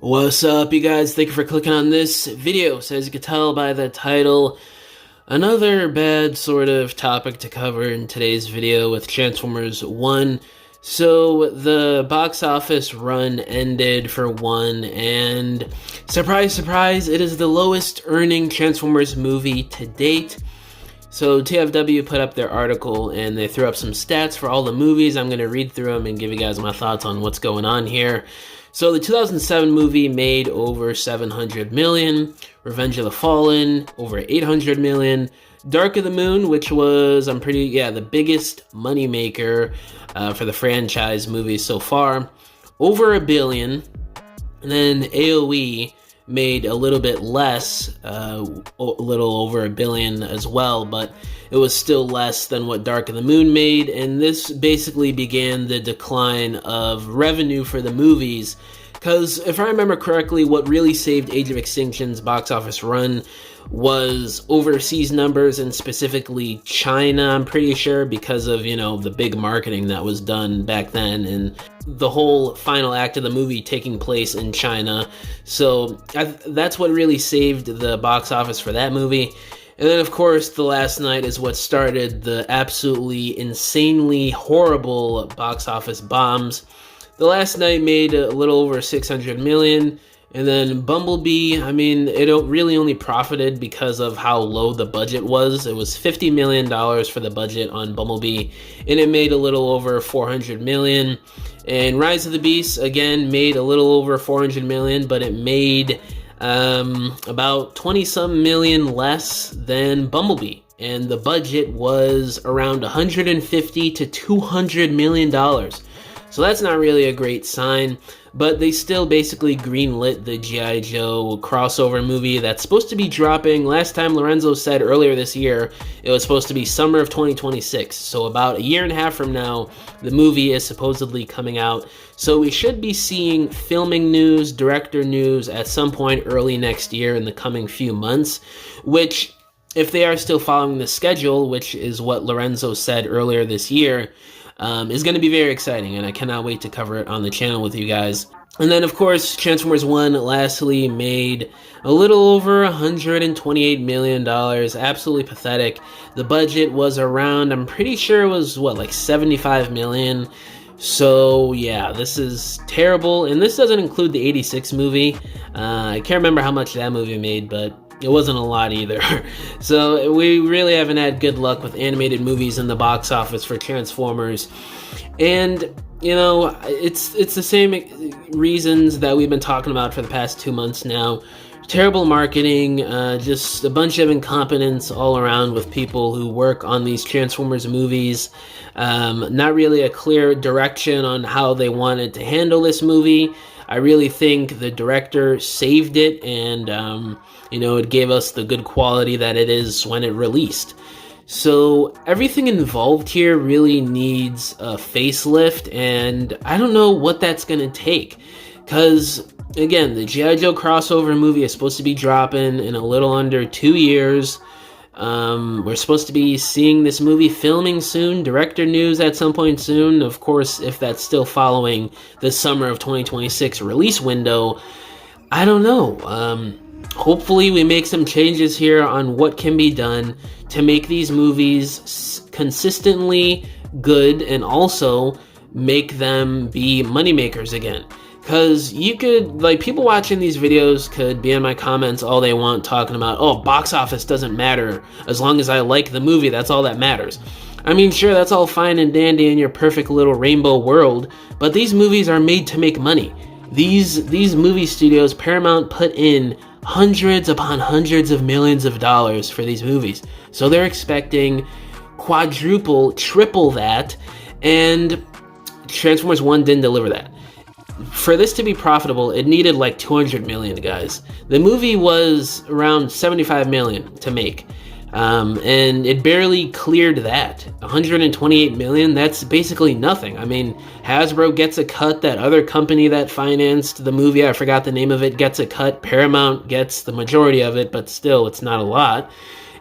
What's up, you guys? Thank you for clicking on this video. So as you can tell by the title, another bad sort of topic to cover in today's video with Transformers 1. So the box office run ended for 1, and surprise, surprise, it is the lowest earning Transformers movie to date. So TFW put up their article and they threw up some stats for all the movies. I'm going to read through them and give you guys my thoughts on what's going on here. So the 2007 movie made over 700 million, Revenge of the Fallen over 800 million, Dark of the Moon, which was, the biggest moneymaker for the franchise movies so far, over $1 billion. And then AOE made a little bit less, a little over $1 billion as well, but it was still less than what Dark of the Moon made, and this basically began the decline of revenue for the movies, because if I remember correctly, what really saved Age of Extinction's box office run was overseas numbers, and specifically China, I'm pretty sure, because of, the big marketing that was done back then, and the whole final act of the movie taking place in China. So that's what really saved the box office for that movie. And then, of course, The Last Night is what started the absolutely insanely horrible box office bombs. The Last Night made a little over 600 million. And then Bumblebee, it really only profited because of how low the budget was. It was $50 million for the budget on Bumblebee, and it made a little over 400 million. And Rise of the Beast, again, made a little over 400 million, but it made about 20-some million less than Bumblebee. And the budget was around $150 to $200 million. So that's not really a great sign, but they still basically greenlit the G.I. Joe crossover movie that's supposed to be dropping. Last time Lorenzo said earlier this year, it was supposed to be summer of 2026. So about a year and a half from now, the movie is supposedly coming out. So we should be seeing filming news, director news at some point early next year in the coming few months, which, if they are still following the schedule, which is what Lorenzo said earlier this year, is going to be very exciting, and I cannot wait to cover it on the channel with you guys. And then, of course, Transformers 1 lastly made a little over $128 million. Absolutely pathetic. The budget was around, I'm pretty sure it was, like 75 million. So, yeah, this is terrible. And this doesn't include the 86 movie. I can't remember how much that movie made, but it wasn't a lot either. So we really haven't had good luck with animated movies in the box office for Transformers. And, it's the same reasons that we've been talking about for the past 2 months now. Terrible marketing, just a bunch of incompetence all around with people who work on these Transformers movies. Not really a clear direction on how they wanted to handle this movie. I really think the director saved it, and it gave us the good quality that it is when it released. So everything involved here really needs a facelift, and I don't know what that's going to take, because again, the G.I. Joe crossover movie is supposed to be dropping in a little under 2 years. We're supposed to be seeing this movie filming soon, director news at some point soon. Of course, if that's still following the summer of 2026 release window, I don't know. Hopefully we make some changes here on what can be done to make these movies consistently good and also make them be moneymakers again. Because you could, people watching these videos could be in my comments all they want talking about, oh, box office doesn't matter. As long as I like the movie, that's all that matters. Sure, that's all fine and dandy in your perfect little rainbow world, but these movies are made to make money. These movie studios, Paramount, put in hundreds upon hundreds of millions of dollars for these movies. So they're expecting quadruple, triple that, and Transformers 1 didn't deliver that. For this to be profitable, it needed like 200 million, guys. The movie was around 75 million to make, and it barely cleared that. 128 million, that's basically nothing. Hasbro gets a cut, that other company that financed the movie, I forgot the name of it, gets a cut, Paramount gets the majority of it, but still, it's not a lot.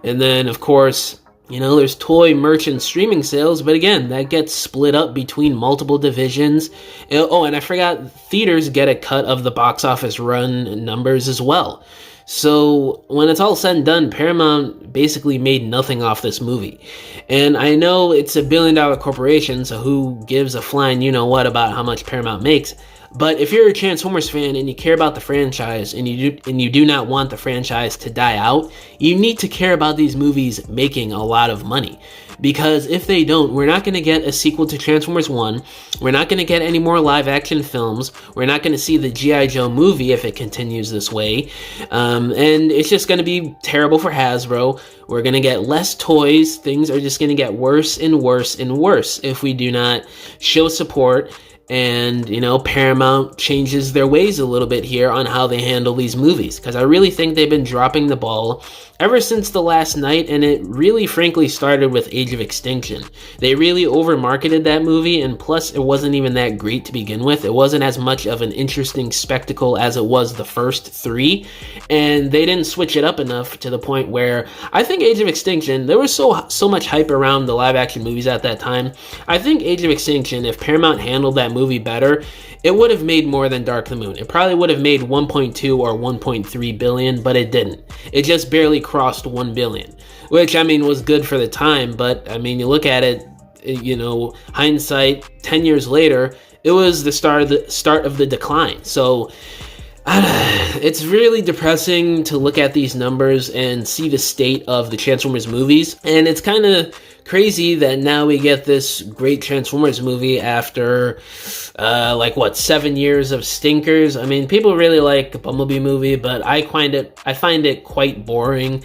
And then, of course, There's toy, merch, and streaming sales, but again, that gets split up between multiple divisions. Oh, and I forgot, theaters get a cut of the box office run numbers as well. So when it's all said and done, Paramount basically made nothing off this movie. And I know it's a billion-dollar corporation, so who gives a flying you-know-what about how much Paramount makes? But if you're a Transformers fan and you care about the franchise and you do not want the franchise to die out, you need to care about these movies making a lot of money. Because if they don't, we're not going to get a sequel to Transformers 1. We're not going to get any more live action films. We're not going to see the G.I. Joe movie if it continues this way. And it's just going to be terrible for Hasbro. We're going to get less toys. Things are just going to get worse and worse and worse if we do not show support. And, Paramount changes their ways a little bit here on how they handle these movies. Because I really think they've been dropping the ball ever since The Last Night, and it really, frankly, started with Age of Extinction. They really over-marketed that movie, and plus, it wasn't even that great to begin with. It wasn't as much of an interesting spectacle as it was the first three, and they didn't switch it up enough to the point where I think Age of Extinction, there was so much hype around the live-action movies at that time. I think Age of Extinction, if Paramount handled that movie better, it would have made more than Dark the Moon. It probably would have made 1.2 or 1.3 billion, but it didn't. It just barely crossed 1 billion, which, was good for the time, but, you look at it, hindsight, 10 years later, it was the start of the decline. So, it's really depressing to look at these numbers and see the state of the Transformers movies, and it's kind of crazy that now we get this great Transformers movie after 7 years of stinkers. People really like the Bumblebee movie, but I find it quite boring.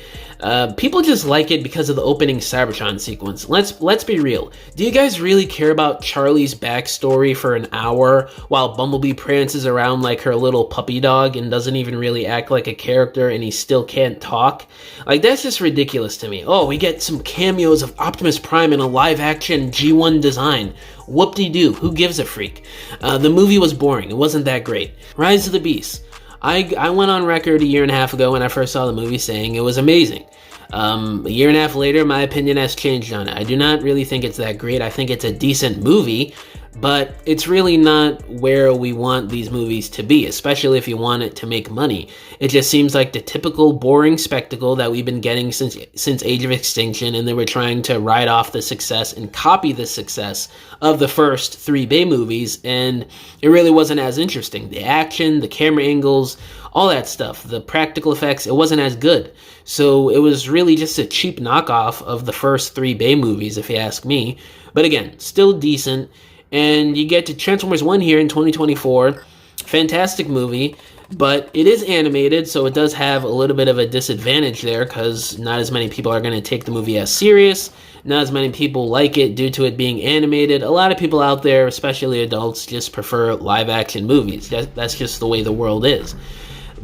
People just like it because of the opening Cybertron sequence. Let's be real. Do you guys really care about Charlie's backstory for an hour while Bumblebee prances around like her little puppy dog and doesn't even really act like a character and he still can't talk? That's just ridiculous to me. Oh, we get some cameos of Optimus Prime in a live-action G1 design. Whoop-de-doo, who gives a freak? The movie was boring. It wasn't that great. Rise of the Beast. I went on record a year and a half ago when I first saw the movie saying it was amazing. A year and a half later, my opinion has changed on it. I do not really think it's that great. I think it's a decent movie, but it's really not where we want these movies to be, especially if you want it to make money. It just seems like the typical boring spectacle that we've been getting since Age of Extinction, and they were trying to ride off the success and copy the success of the first three Bay movies, and it really wasn't as interesting. The action, the camera angles, all that stuff, the practical effects, it wasn't as good. So it was really just a cheap knockoff of the first three Bay movies, if you ask me. But again, still decent. And you get to Transformers 1 here in 2024. Fantastic movie, but it is animated, so it does have a little bit of a disadvantage there because not as many people are going to take the movie as serious. Not as many people like it due to it being animated. A lot of people out there, especially adults, just prefer live-action movies. That's just the way the world is.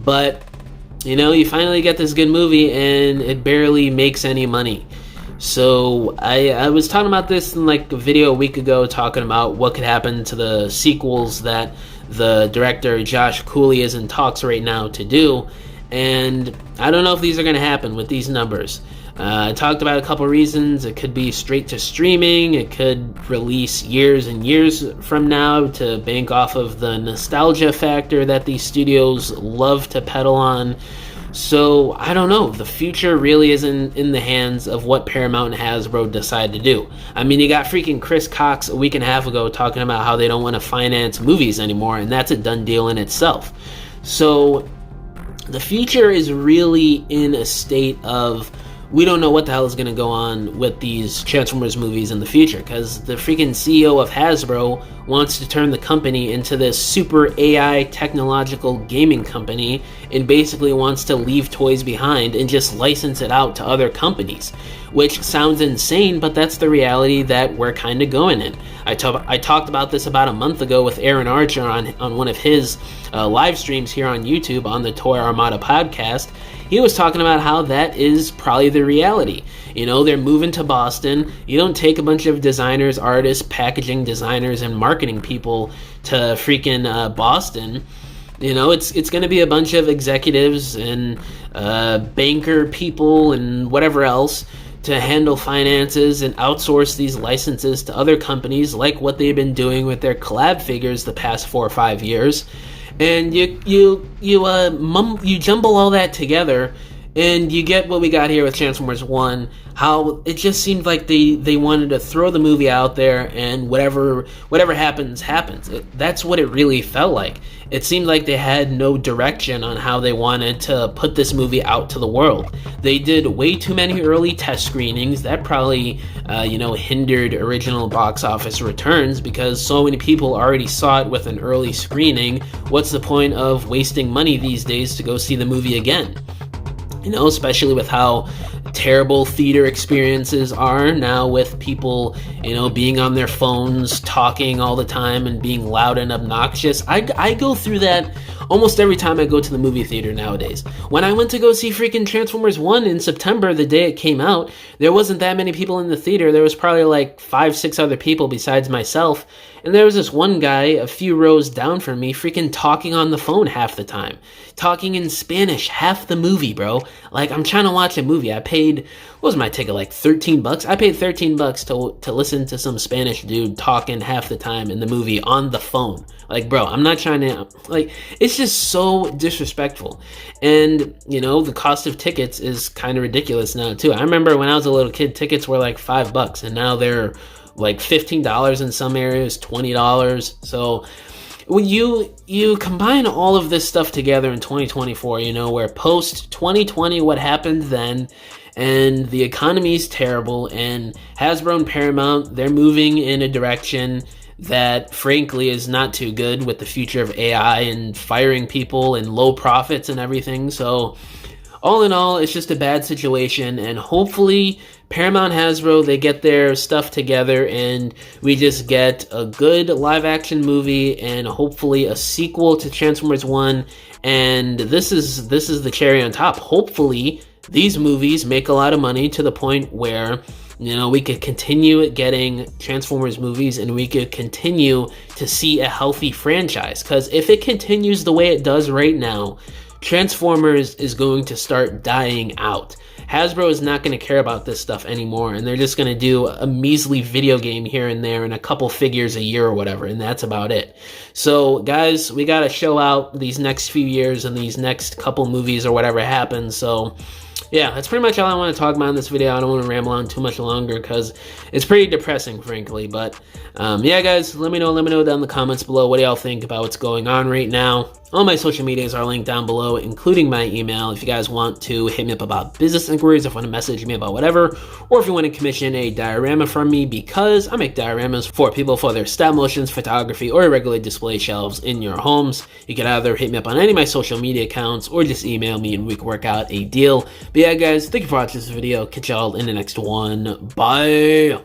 But, you finally get this good movie, and it barely makes any money. So I was talking about this in a video a week ago, talking about what could happen to the sequels that the director Josh Cooley is in talks right now to do, and I don't know if these are going to happen with these numbers. I talked about a couple reasons. It could be straight to streaming. It could release years and years from now to bank off of the nostalgia factor that these studios love to peddle on. So, I don't know. The future really isn't in the hands of what Paramount and Hasbro decide to do. You got freaking Chris Cox a week and a half ago talking about how they don't want to finance movies anymore, and that's a done deal in itself. So, the future is really in a state of we don't know what the hell is going to go on with these Transformers movies in the future, because the freaking CEO of Hasbro wants to turn the company into this super AI technological gaming company and basically wants to leave toys behind and just license it out to other companies, which sounds insane, but that's the reality that we're kind of going in. I talked about this about a month ago with Aaron Archer on one of his live streams here on YouTube on the Toy Armada podcast. He was talking about how that is probably the reality. They're moving to Boston. You don't take a bunch of designers, artists, packaging designers, and marketing people to freaking Boston. It's going to be a bunch of executives and banker people and whatever else to handle finances and outsource these licenses to other companies, like what they've been doing with their collab figures the past 4 or 5 years. And you jumble all that together, and you get what we got here with Transformers 1, how it just seemed like they wanted to throw the movie out there, and whatever happens. That's what it really felt like. It seemed like they had no direction on how they wanted to put this movie out to the world. They did way too many early test screenings. That probably, hindered original box office returns, because so many people already saw it with an early screening. What's the point of wasting money these days to go see the movie again? Especially with how terrible theater experiences are now, with people, being on their phones, talking all the time, and being loud and obnoxious. I go through that almost every time I go to the movie theater nowadays. When I went to go see freaking Transformers 1 in September, the day it came out, there wasn't that many people in the theater. There was probably like 5-6 other people besides myself. And there was this one guy a few rows down from me freaking talking on the phone half the time. Talking in Spanish half the movie, bro. Like, I'm trying to watch a movie. I paid, what was my ticket, like $13? I paid $13 to listen to some Spanish dude talking half the time in the movie on the phone. Like, bro, I'm not trying to, like, it's just so disrespectful. And, the cost of tickets is kind of ridiculous now, too. I remember when I was a little kid, tickets were like $5, and now they're like $15 in some areas, $20. So when you combine all of this stuff together in 2024, where post 2020, what happened then, and the economy's terrible, and Hasbro and Paramount, they're moving in a direction that frankly is not too good with the future of AI and firing people and low profits and everything. So all in all, it's just a bad situation, and hopefully Paramount, Hasbro, they get their stuff together and we just get a good live-action movie and hopefully a sequel to Transformers 1. And this is the cherry on top. Hopefully these movies make a lot of money to the point where, we could continue getting Transformers movies and we could continue to see a healthy franchise. Because if it continues the way it does right now, Transformers is going to start dying out. Hasbro is not going to care about this stuff anymore, and they're just going to do a measly video game here and there and a couple figures a year or whatever, and that's about it. So, guys, we got to show out these next few years and these next couple movies or whatever happens. So, yeah, that's pretty much all I want to talk about in this video. I don't want to ramble on too much longer because it's pretty depressing, frankly. But, yeah, guys, let me know down in the comments below. What do y'all think about what's going on right now? All my social medias are linked down below, including my email. If you guys want to hit me up about business inquiries, if you want to message me about whatever, or if you want to commission a diorama from me, because I make dioramas for people for their stop motions, photography, or irregular display shelves in your homes. You can either hit me up on any of my social media accounts or just email me and we can work out a deal. But yeah, guys, thank you for watching this video. Catch y'all in the next one. Bye!